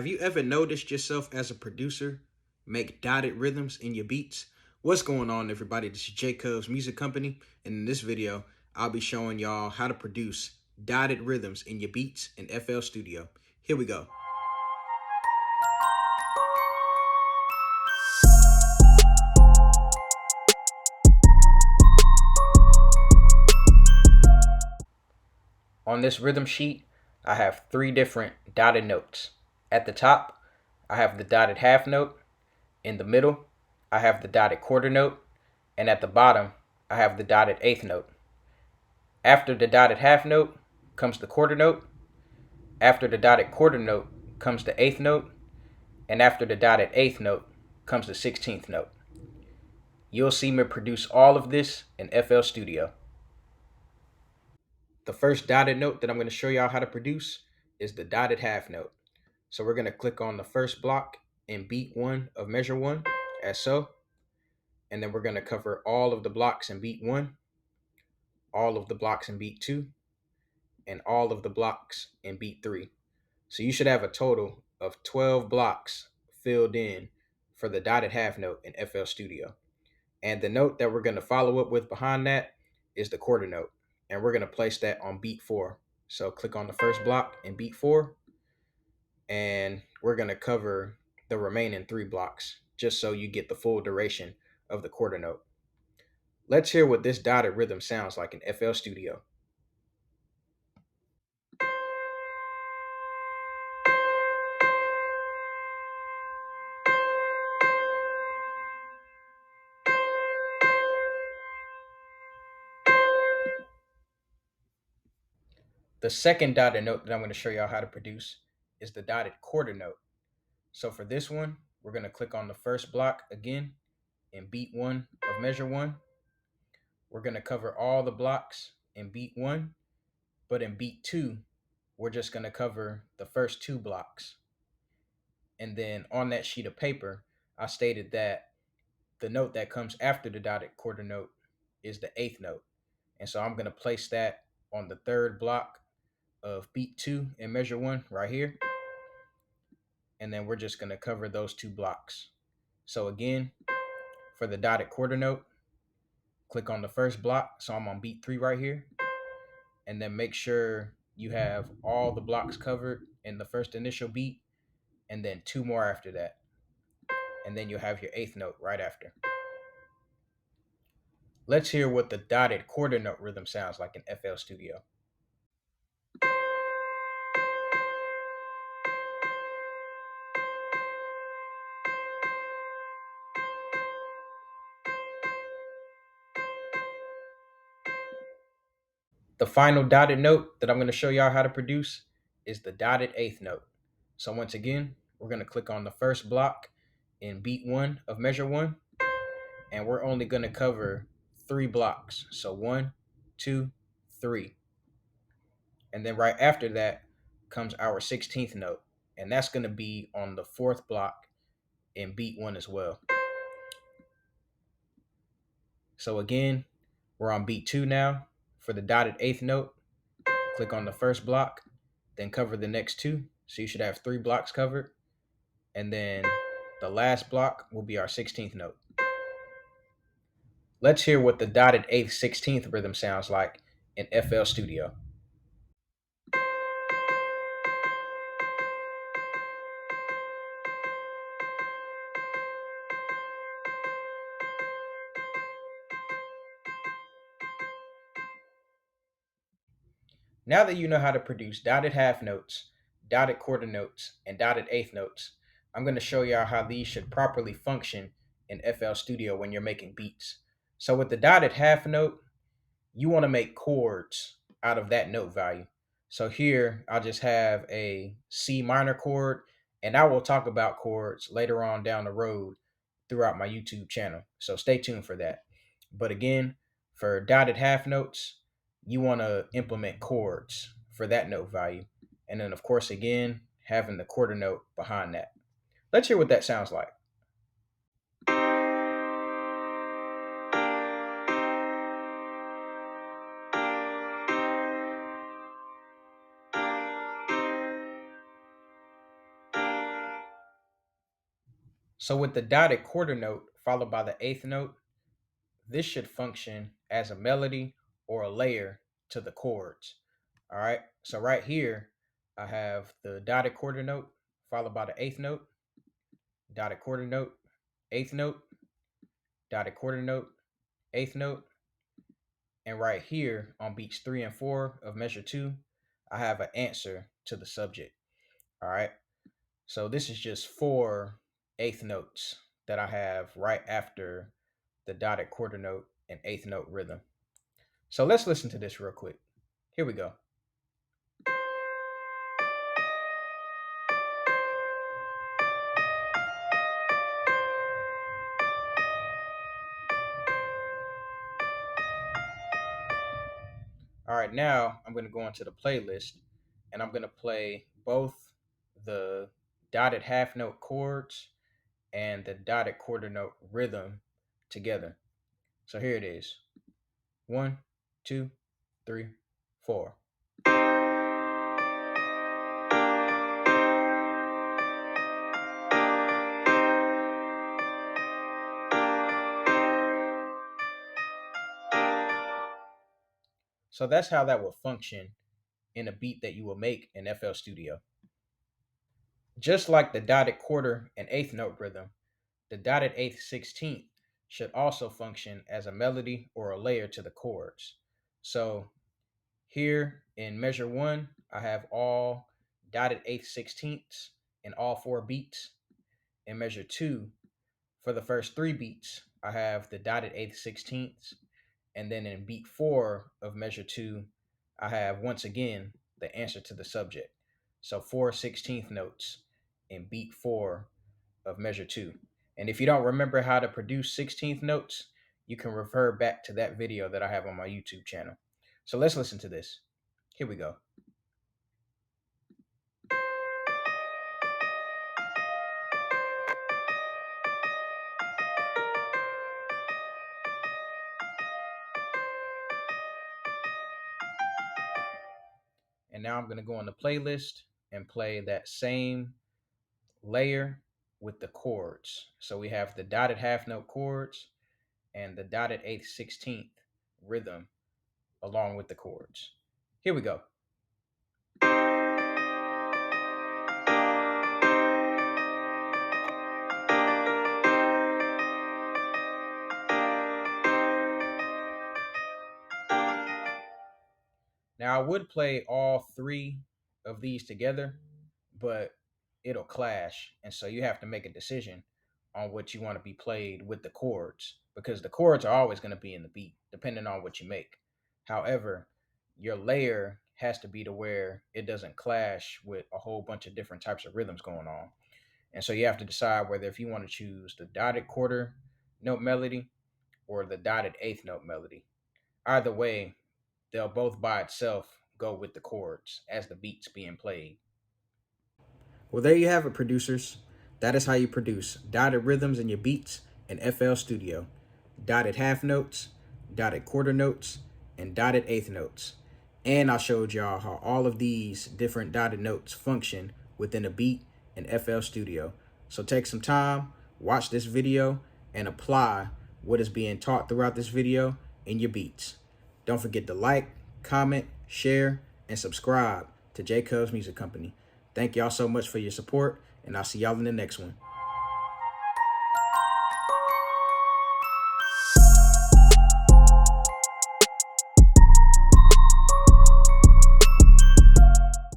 Have you ever noticed yourself as a producer make dotted rhythms in your beats? What's going on, everybody? This is JCov's Music Company, and in this video, I'll be showing y'all how to produce dotted rhythms in your beats in FL Studio. Here we go. On this rhythm sheet, I have three different dotted notes. At the top, I have the dotted half note. In the middle, I have the dotted quarter note. And at the bottom, I have the dotted eighth note. After the dotted half note comes the quarter note. After the dotted quarter note comes the eighth note. And after the dotted eighth note comes the 16th note. You'll see me produce all of this in FL Studio. The first dotted note that I'm going to show y'all how to produce is the dotted half note. So we're going to click on the first block in beat 1 of measure 1, as so. And then we're going to cover all of the blocks in beat 1, all of the blocks in beat 2, and all of the blocks in beat 3. So you should have a total of 12 blocks filled in for the dotted half note in FL Studio. And the note that we're going to follow up with behind that is the quarter note. And we're going to place that on beat 4. So click on the first block in beat 4, and we're going to cover the remaining 3 blocks just so you get the full duration of the quarter note. Let's hear what this dotted rhythm sounds like in FL Studio. The second dotted note that I'm going to show y'all how to produce is the dotted quarter note. So for this one, we're going to click on the first block again in beat 1 of measure 1. We're going to cover all the blocks in beat 1, but in beat 2, we're just going to cover the first 2 blocks. And then on that sheet of paper, I stated that the note that comes after the dotted quarter note is the eighth note. And so I'm going to place that on the third block of beat 2 in measure 1 right here. And then we're just going to cover those 2 blocks. So again, for the dotted quarter note, click on the first block. So I'm on beat 3 right here. And then make sure you have all the blocks covered in the first initial beat, and then 2 more after that. And then you'll have your eighth note right after. Let's hear what the dotted quarter note rhythm sounds like in FL Studio. The final dotted note that I'm going to show y'all how to produce is the dotted eighth note. So once again, we're going to click on the first block in beat 1 of measure 1, and we're only going to cover 3 blocks. So 1, 2, 3. And then right after that comes our 16th note, and that's going to be on the 4th block in beat 1 as well. So again, we're on beat 2 now. For the dotted eighth note, click on the first block, then cover the next 2. So you should have 3 blocks covered. And then the last block will be our 16th note. Let's hear what the dotted eighth 16th rhythm sounds like in FL Studio. Now that you know how to produce dotted half notes, dotted quarter notes, and dotted eighth notes, I'm going to show y'all how these should properly function in FL Studio when you're making beats. So with the dotted half note, you want to make chords out of that note value. So here, I'll just have a C minor chord, and I will talk about chords later on down the road throughout my YouTube channel. So stay tuned for that. But again, for dotted half notes, you want to implement chords for that note value. And then, of course, again, having the quarter note behind that. Let's hear what that sounds like. So with the dotted quarter note followed by the eighth note, this should function as a melody or a layer to the chords. All right. So right here, I have the dotted quarter note followed by the eighth note, dotted quarter note, eighth note, dotted quarter note, eighth note. And right here on beats 3 and 4 of measure 2, I have an answer to the subject. All right. So this is just 4 eighth notes that I have right after the dotted quarter note and eighth note rhythm. So let's listen to this real quick. Here we go. All right, now I'm going to go into the playlist and I'm going to play both the dotted half note chords and the dotted quarter note rhythm together. So here it is. 1, 2, 3, 4. So that's how that will function in a beat that you will make in FL Studio. Just like the dotted quarter and eighth note rhythm, the dotted eighth 16th should also function as a melody or a layer to the chords. So here in measure 1, I have all dotted eighth 16ths in all 4 beats. In measure 2, for the first 3 beats, I have the dotted eighth 16ths. And then in beat 4 of measure 2, I have once again the answer to the subject. So 4/16th notes in beat 4 of measure 2. And if you don't remember how to produce 16th notes, you can refer back to that video that I have on my YouTube channel. So let's listen to this. Here we go. And now I'm going to go on the playlist and play that same layer with the chords. So we have the dotted half note chords and the dotted eighth 16th rhythm along with the chords. Here we go. Now I would play all 3 of these together, but it'll clash. And so you have to make a decision on what you want to be played with the chords because the chords are always going to be in the beat, depending on what you make. However, your layer has to be to where it doesn't clash with a whole bunch of different types of rhythms going on. And so you have to decide whether if you want to choose the dotted quarter note melody or the dotted eighth note melody. Either way, they'll both by itself go with the chords as the beats being played. Well, there you have it, producers. That is how you produce dotted rhythms in your beats in FL Studio. Dotted half notes, dotted quarter notes, and dotted eighth notes. And I showed y'all how all of these different dotted notes function within a beat in FL Studio. So take some time, watch this video, and apply what is being taught throughout this video in your beats. Don't forget to like, comment, share, and subscribe to JCov's Music Company. Thank y'all so much for your support, and I'll see y'all in the next one.